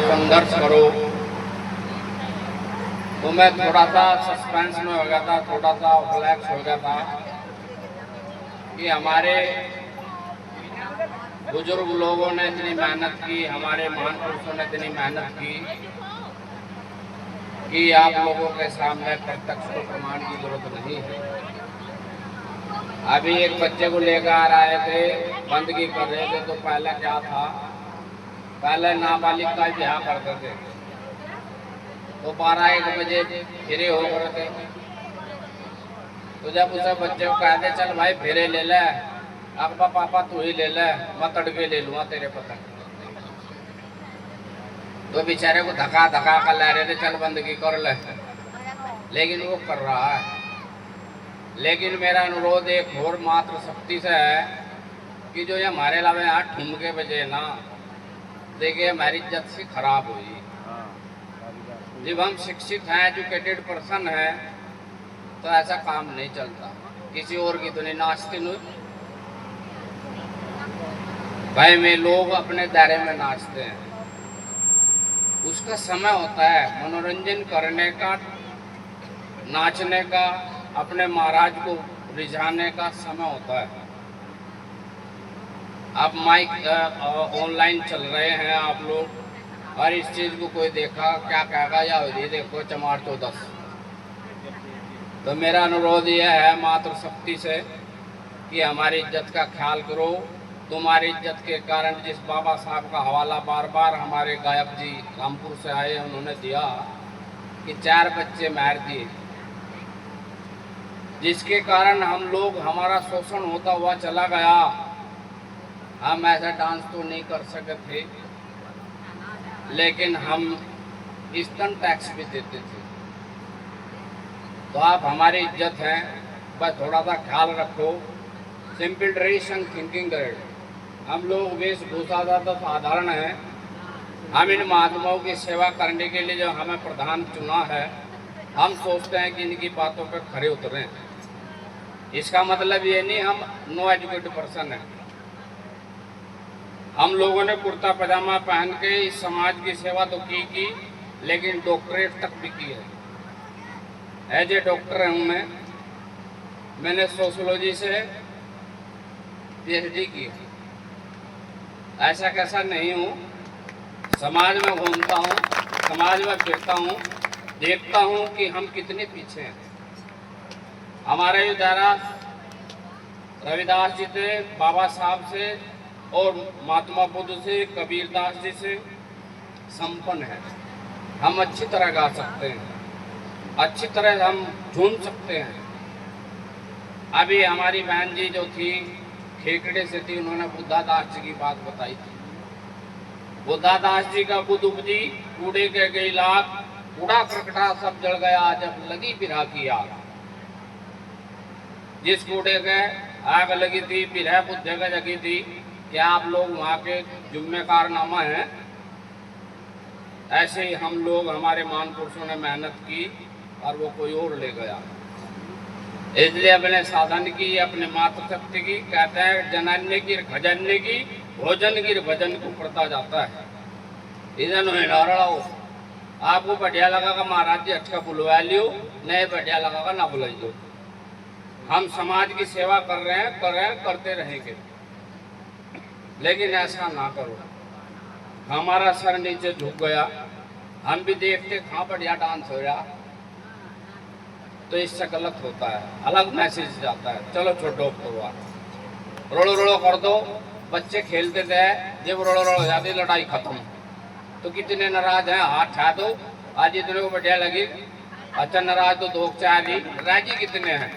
संघर्ष करो। तो मैं थोड़ा सा सस्पेंस में हो गया था, थोड़ा सा रिलैक्स हो गया था कि हमारे बुजुर्ग लोगों ने इतनी मेहनत की, हमारे महान पुरुषों ने इतनी मेहनत की कि आप लोगों के सामने प्रत्यक्ष को प्रमाण की जरूरत नहीं है। अभी एक बच्चे को लेकर आ रहे थे, बंदगी कर रहे थे, तो पहले क्या था, पहले नाबालिग का ब्याह करते थे तो 12-1 बजे फेरे हो रहे थे। तो जब उसे बच्चे को कहते चल भाई फेरे ले ले, अकबा पापा तू ही ले ले, मैं तड़के ले लूँगा तेरे पतंग। तो बेचारे को धक्का धक्का कर ले रहे थे चल बंदगी कर ले, लेकिन वो कर रहा है। लेकिन मेरा अनुरोध एक और मात्र शक्ति से है कि जो ये हमारे अलावा यहाँ ठुमके बजे ना, देखिए हमारी इज्जत से खराब हुई। जब हम शिक्षित हैं, एजुकेटेड पर्सन हैं, तो ऐसा काम नहीं चलता। किसी और की तो नहीं नाचते नहीं भाई, में लोग अपने दायरे में नाचते हैं, उसका समय होता है मनोरंजन करने का, नाचने का, अपने महाराज को रिझाने का समय होता है। अब माइक ऑनलाइन चल रहे हैं आप लोग, और इस चीज को कोई देखा क्या कहेगा, या ये देखो चमार 14। तो मेरा अनुरोध यह है मात्र शक्ति से कि हमारी इज्जत का ख्याल करो। तुम्हारी इज्जत के कारण जिस बाबा साहब का हवाला बार बार हमारे गायक जी रामपुर से आए, उन्होंने दिया कि 4 बच्चे मार दिए, जिसके कारण हम लोग, हमारा शोषण होता हुआ चला गया। हम ऐसा डांस तो नहीं कर सके थे, लेकिन हम स्तन टैक्स भी देते थे। तो आप हमारी इज्जत हैं, बस थोड़ा सा ख्याल रखो। सिंपल ड्रेस एंड थिंकिंग करें। हम लोग वेशभूषा तो साधारण है, हम इन महात्माओं की सेवा करने के लिए जो हमें प्रधान चुना है, हम सोचते हैं कि इनकी बातों पर खरे उतरें। इसका मतलब ये नहीं हम नो एजुकेटेड पर्सन है। हम लोगों ने कुर्ता पजामा पहन के इस समाज की सेवा तो की, लेकिन डॉक्टरेट तक भी की है। एज ए डॉक्टर हूँ मैंने सोशियोलॉजी से PhD की। ऐसा कैसा नहीं हूँ, समाज में घूमता हूँ, समाज में फिरता हूँ, देखता हूँ कि हम कितने पीछे हैं। हमारा ये दायरा रविदास जी से, बाबा साहब से और महात्मा बुद्ध से, कबीरदास जी से संपन्न है। हम अच्छी तरह गा सकते हैं, अच्छी तरह हम झूम सकते हैं। अभी हमारी बहन जी जो थी खेकड़े से थी, उन्होंने बुद्धादास जी की बात बताई थी। बुद्धादास जी का बुद्ध उपजी कूड़े के गई लाख, कूड़ा करकटा सब जल गया जब लगी बिरहा की आग। जिस कूड़े के आग लगी थी, बिरहा बुद्ध जगह जगी थी, क्या आप लोग वहाँ के जुम्मेकार नामा हैं? ऐसे ही हम लोग, हमारे महान पुरुषों ने मेहनत की और वो कोई और ले गया। इसलिए अपने साधन की, अपने मातृशक्ति की, कहते हैं जनान्य की खजन्य की, भोजन की भजन को पड़ता जाता है। इधर हो आपको बढ़िया लगा महाराज जी अच्छा बुलवा लियो, नहीं बढ़िया लगा ना बुलाइयो। हम समाज की सेवा कर रहे हैं, करते रहेंगे, लेकिन ऐसा ना करो। हमारा सर नीचे झुक गया, हम भी देखते कहाँ बढ़िया डांस हो रहा, तो इससे गलत होता है, अलग मैसेज जाता है। चलो छोड़ो, रोड़ो रोड़ो कर दो। बच्चे खेलते थे, जब रोड़ो रोड़ो हो जाती लड़ाई खत्म। तो कितने नाराज हैं, हाथ उठा दो। आज इतने को बढ़िया लगी, अच्छा नाराज तो 2-4 ही, राजी कितने हैं?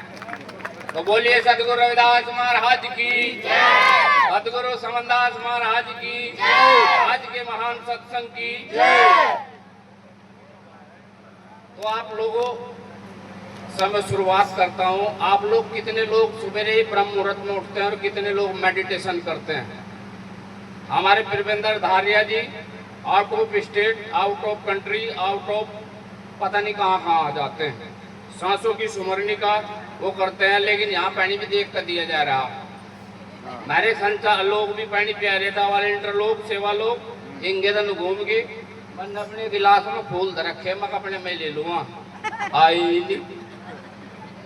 तो बोलिए सतगुरु रविदास महाराज की, सतगुरु समनदास महाराज की, आज के महान सत्संग की। तो आप लोगों से मैं शुरुआत करता हूँ। आप लोग कितने लोग सुबह ही ब्रह्म मुहूर्त में उठते हैं और कितने लोग मेडिटेशन करते हैं? हमारे प्रबंधक Dhariya ji out of state, out of country, out of पता नहीं कहाँ कहाँ जाते हैं, सांसों की सुमरनी का वो करते हैं, लेकिन यहाँ पानी भी देख कर दिया जा रहा। हमारे संचार लोग भी पानी प्यारे था, वाले इंटर लोग, सेवा लोग, इंगे घूम के मैंने अपने गिलास में फूल धर रखे, मैं अपने में ले लूँगा आई नहीं,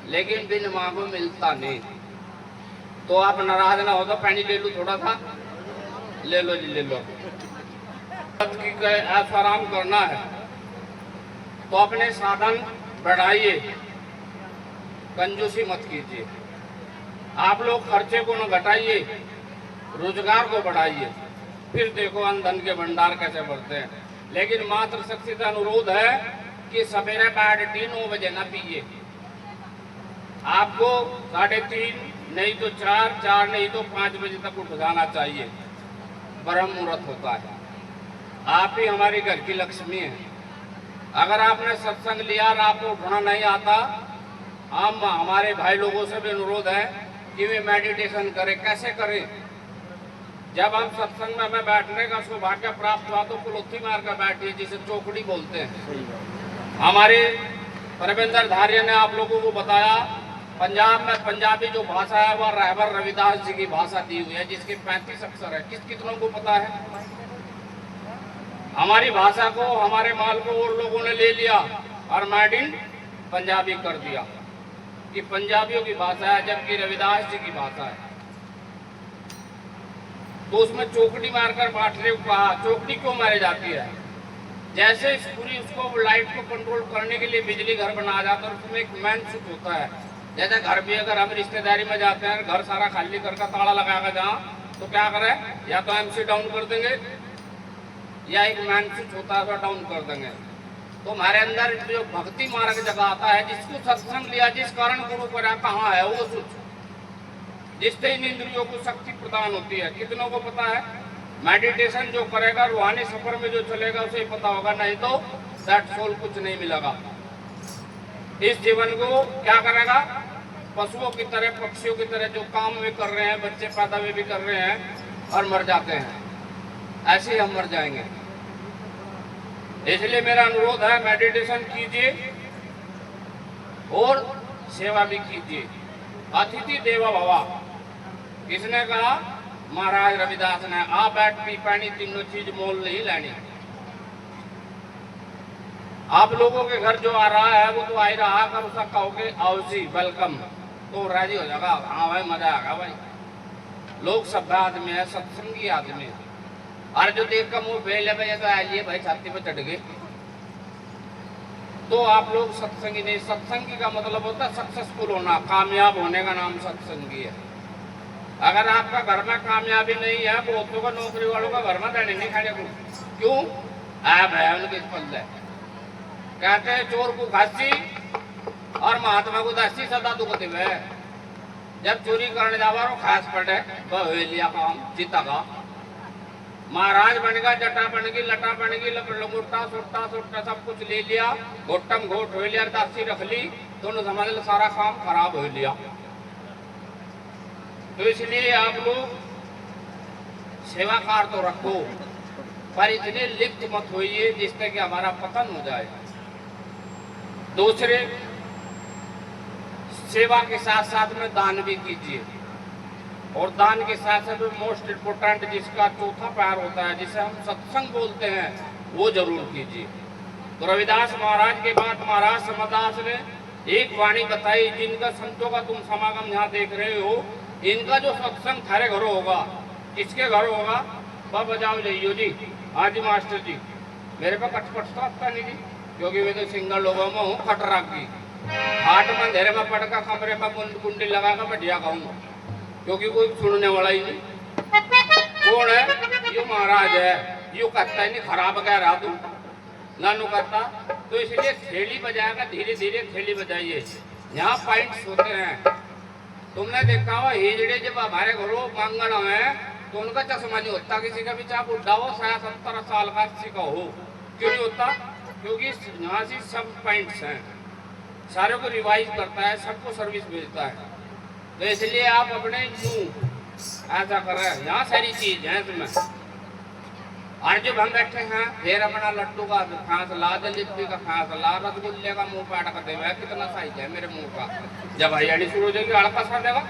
लेकिन बिन मांगो मिलता नहीं। तो आप नाराज ना हो तो पानी ले लो, थोड़ा सा ले लो जी, ले लो। ऐसा आराम करना है तो अपने साधन बढ़ाइए, कंजूसी मत कीजिए। आप लोग खर्चे को न घटाइए, रोजगार को बढ़ाइए, फिर देखो अन्न धन के भंडार कैसे बढ़ते हैं। लेकिन मातृशक्ति का अनुरोध है कि सवेरे 9:30 बजे न पिए। आपको 3:30 नहीं तो 4 नहीं तो 5 बजे तक उठ जाना चाहिए, ब्रह्म मुहूर्त होता है। आप ही हमारी घर की लक्ष्मी है। अगर आपने सत्संग लिया और आपको उठना नहीं आता, हम हमारे भाई लोगों से भी अनुरोध है कि वे मेडिटेशन करें। कैसे करें? जब हम सत्संग में हमें बैठने का सौभाग्य प्राप्त हुआ तो कुलुत्थी मार कर बैठिए, जिसे चौकड़ी बोलते हैं। हमारे परमेंद्र धार्य ने आप लोगों को बताया, पंजाब में पंजाबी जो भाषा है वह रहबर रविदास जी की भाषा दी हुई है, जिसके 35 अक्षर है। कितनों को पता है? हमारी भाषा को, हमारे माल को और लोगों ने ले लिया और मेड इन पंजाबी कर दिया कि पंजाबियों की भाषा है, जबकि रविदास जी की भाषा है। तो उसमें चौकड़ी मारकर बांटने को कहा। चौकड़ी क्यों मारी जाती है? जैसे पूरी उसको लाइट को कंट्रोल करने के लिए बिजली घर बनाया जाता है, उसमें एक मेन स्विच होता है। जैसे घर भी अगर हम रिश्तेदारी में जाते हैं, घर सारा खाली करके ताला लगाकर जहाँ, तो क्या करें? या तो एमसी डाउन कर देंगे या एक मैन स्विच होता है तो डाउन कर देंगे। तो हमारे अंदर जो भक्ति मार्ग जगह आता है, जिसको सत्संग लिया, जिस कारण गुरु करा, कहाँ है वो स्विच, जिससे इन इंद्रियों को शक्ति प्रदान होती है। कितनों को पता है? मेडिटेशन जो करेगा, रूहानी सफर में जो चलेगा, उसे ही पता होगा, नहीं तो दैट सोल कुछ नहीं मिलेगा। इस जीवन को क्या करेगा? पशुओं की तरह, पक्षियों की तरह जो काम वे कर रहे हैं, बच्चे पैदा वे भी कर रहे हैं और मर जाते हैं, ऐसे ही हम मर जाएंगे। इसलिए मेरा अनुरोध है, मेडिटेशन कीजिए और सेवा भी कीजिए। अतिथि देवो भव, किसने कहा? महाराज रविदास ने। आ बैठ पी पानी तीनों चीज मोल नहीं लेनी। आप लोगों के घर जो आ रहा है वो तो आ ही रहा, कर उसका कहोगे आओ जी वेलकम, तो राजी हो जाएगा। हाँ भाई मजा आएगा भाई। लोग सभ्य आदमी है, सत्संगी आदमी है। और जो देख कर मुंह फेर ले भाई, तो आइए भाई छाती पे चढ़ गए, तो आप लोग सत्संगी नहीं। सत्संगी का मतलब होता है सक्सेसफुल होना, कामयाब होने का नाम सत्संगी है। अगर आपका घर में कामयाबी नहीं है, बहुतों का नौकरी वालों का घर में रहने नहीं खाने को, क्यों? ऐब है उनके पल्ले। कहते हैं चोर को घासी और महात्मा को दासी सदा दुखते हुए। जब चोरी करने जावा रो खास पड़े तो लिया काम जीता का। महाराज बन गया, जटा बन गई, लटा बन गई, लंगोटा सोटा सोटा सब कुछ ले लिया, घोटम घोट हो लिया, दासी रख ली, दोनों समझ लो सारा काम खराब हो लिया। तो इसलिए आप लोग सेवाकार तो रखो, पर इतने लिप्त मत होइए जिससे कि हमारा पतन हो जाए। दूसरे, सेवा के साथ साथ में दान भी कीजिए, और दान के साथ साथ मोस्ट इम्पोर्टेंट जिसका चौथा पैर होता है, जिसे हम सत्संग बोलते हैं, वो जरूर कीजिए। तो रविदास महाराज के बाद महाराज समदास ने एक वाणी बताई, जिनका संतों का तुम समागम यहाँ देख रहे हो, इनका जो सत्संग थारे घर होगा, किसके घर होगा? वह बजाओ जाइयो जी। आज मास्टर जी मेरे पे कटपट तो आता नहीं जी, क्योंकि मैं तो सिंगल लोगों में हूँ, खटराक की हाट में अंधेरे में पड़कर कमरे में कुंडी लगा कर बैठिया खाऊंगा, क्योंकि कोई सुनने वाला ही नहीं। कौन है? यो महाराज है। यो कहता ही नहीं, खराब कह रहा तू, नानू कहता। तो इसलिए थैली बजाएगा, धीरे धीरे थैली बजाइए। यहाँ पॉइंट्स होते हैं। तुमने देखा हो हिजड़े जब हमारे घरों मांगण है तो उनका चश्मा नहीं होता, किसी का भी चाहे बुढ़ा हो, 70 साल का 80 का हो, क्यों नहीं होता? क्योंकि यहाँ से सब पॉइंट्स हैं, सारे को रिवाइज करता है, सबको सर्विस भेजता है। तो इसलिए आप अपने यूं ऐसा कर रहे हैं, यहाँ सारी चीज है इसमें। और जब हम बैठे हैं, फिर अपना लड्डू का फांसला, जलेबी का फांसला, रसगुल्ले का मुंह पाट कर देगा, कितना साइज है मेरे मुंह का। जब हरियाणी शुरू हो जाएगी, अड़कस कर देगा।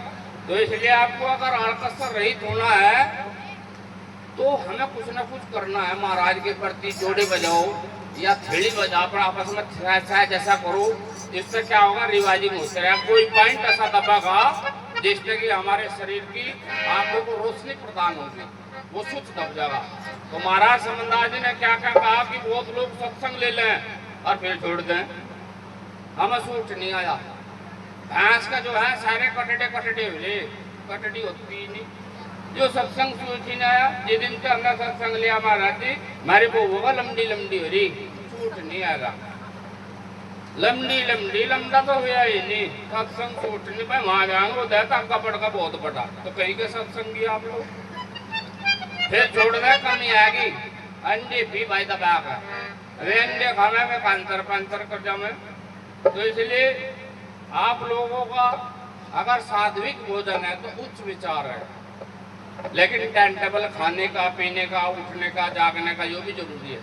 तो इसलिए आपको अगर अड़कस से रहित होना है तो हमें कुछ ना कुछ करना है महाराज के प्रति। जोड़े बजाओ या थेड़ी बजाओ, पर आपस में शायद ऐसा करो जिससे क्या होगा, रिवाइजिंग होते रहे। कोई पॉइंट ऐसा दबागा जिससे कि हमारे शरीर की आंखों को रोशनी प्रदान होगी, वो स्विच दब जाएगा। तो महाराज समंदार जी ने क्या क्या कहा कि बहुत लोग सत्संग ले लें और फिर छोड़ दें। हमें सूट नहीं आया। भैंस का जो है सारे कटड़े कटड़े हुए, कटड़ी होती ही नहीं। जो सत्संग सूट ही नहीं आया, जिस दिन से हमने सत्संग लिया महाराज जी, हमारी वो होगा लंबी लंबी हो रही, सूट नहीं आएगा। लंबी लंबी लंबा तो हुआ ही नहीं, सत्संग सूट नहीं भाई। वहां जाएंगे वो देता कपड़ का बहुत बड़ा, तो कहीं के सत्संगी आप लोग फिर छोड़ने कमी आएगी। अंडे भी भाई दबा कर वे अंडे खाने में पंचर पंचर कर जाए। तो इसलिए आप लोगों का अगर सात्विक भोजन है तो उच्च विचार है, लेकिन टाइम टेबल खाने का, पीने का, उठने का, जागने का, ये भी जरूरी है।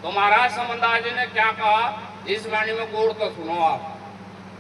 तो महाराज समंदार जी ने क्या कहा इस वाणी में गौर तो सुनो आप।